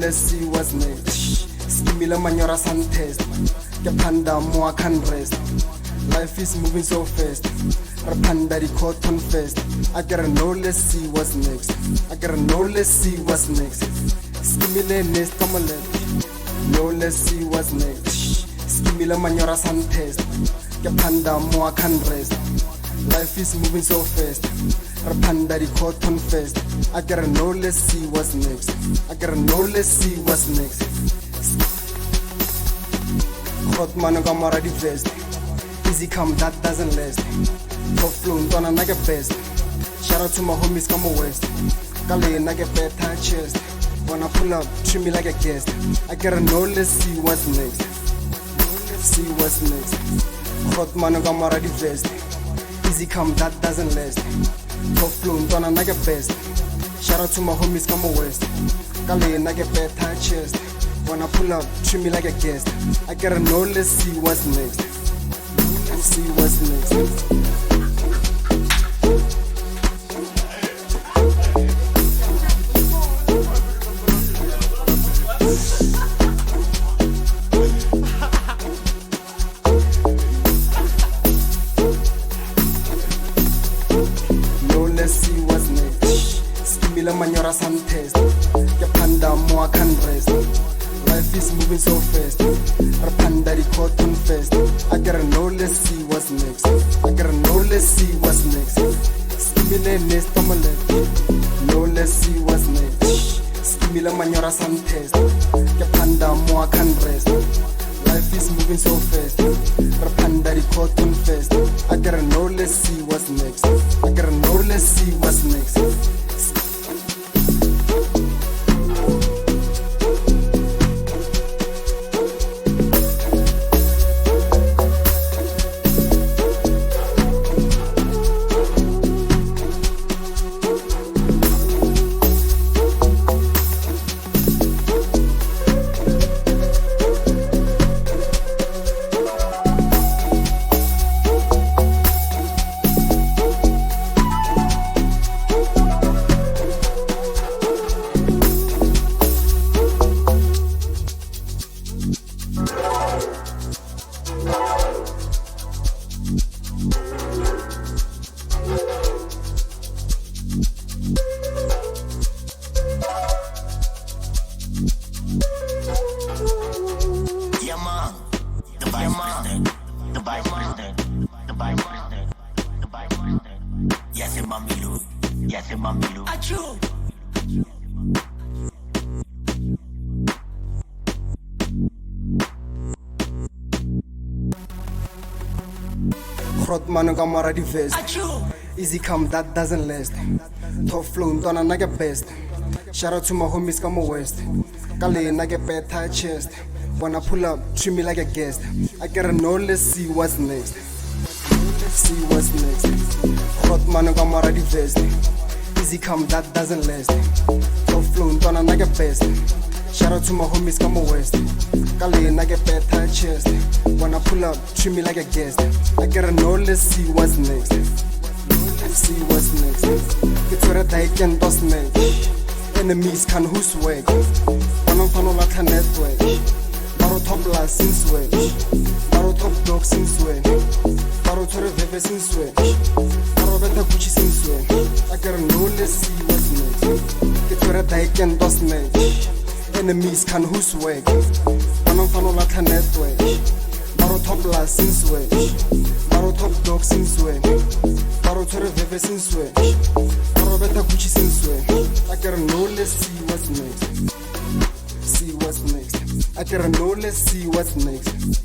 Let's see what's next. Skimila manyora sun test. Panda more can rest. Life is moving so fast. Panda the cotton fest. I gotta know, let's see what's next. I gotta know, let's see what's next. Skimila nest kamale. No, let's see what's next. Skimila manyora sun test. Panda more can rest. Life is moving so fast. Panda the cotton fest. I gotta know, let's see what's next. I gotta know, let's see what's next. Hot man gamara the vest. Easy come, that doesn't last. Top flow, don't I get best. Shout out to my homies, come west. Kale, I get better chest. When I pull up, treat me like a guest. I gotta know, let's see what's next. Let's see what's next. Hot man gamara the vest. Easy come, that doesn't last. Top flow, don't I get best. Shout out to my homies, come west. Kale, I get better chest. When I pull up, treat me like a guest. I gotta know, let's see what's next. Let's see what's next. Skimila manyora sun test. Panda more can rest. Life is moving so fast. Panda the cotton fest. I gotta know, let's see what's next. I gotta know, let's see what's next. Skimila nest kamale. No, let's see what's next. Skimila manyora sun test. Panda more can rest. Life is moving so fast. Panda the cotton fest. I gotta know, let's see what's next. I gotta know, let's see what's next. Hot man gamara the vest. Easy come, that doesn't last. Top flow, don't I get best. Shout out to my homies, come west. Kale, I get better chest. When I pull up, treat me like a guest. I gotta know, let's see what's next. Let's see what's next. Hot man gamara the vest. Easy come, that doesn't last. Top flow, don't I get best. Shout out to my homies, come west. Kale, I get better chest. When I pull up, treat me like a guest. I gotta know, let's see what's next. Let's see what's next. Get to the dike and toss neck. Enemies can who swag. One of them like a network. Baro top last since swag. Baro top dog since swag. Baro to the veve since swag. Baro better Gucci since swag. I gotta know, let's see what's next. Get to the dike and toss neck. Enemies can who swag. One of them like a network. Baro top last since swag. Baro top dog since swag. Baro to the veve since swag. Baro better Gucci since swag. I gotta know, let's see what's next. See what's next. I gotta know, let's see what's next.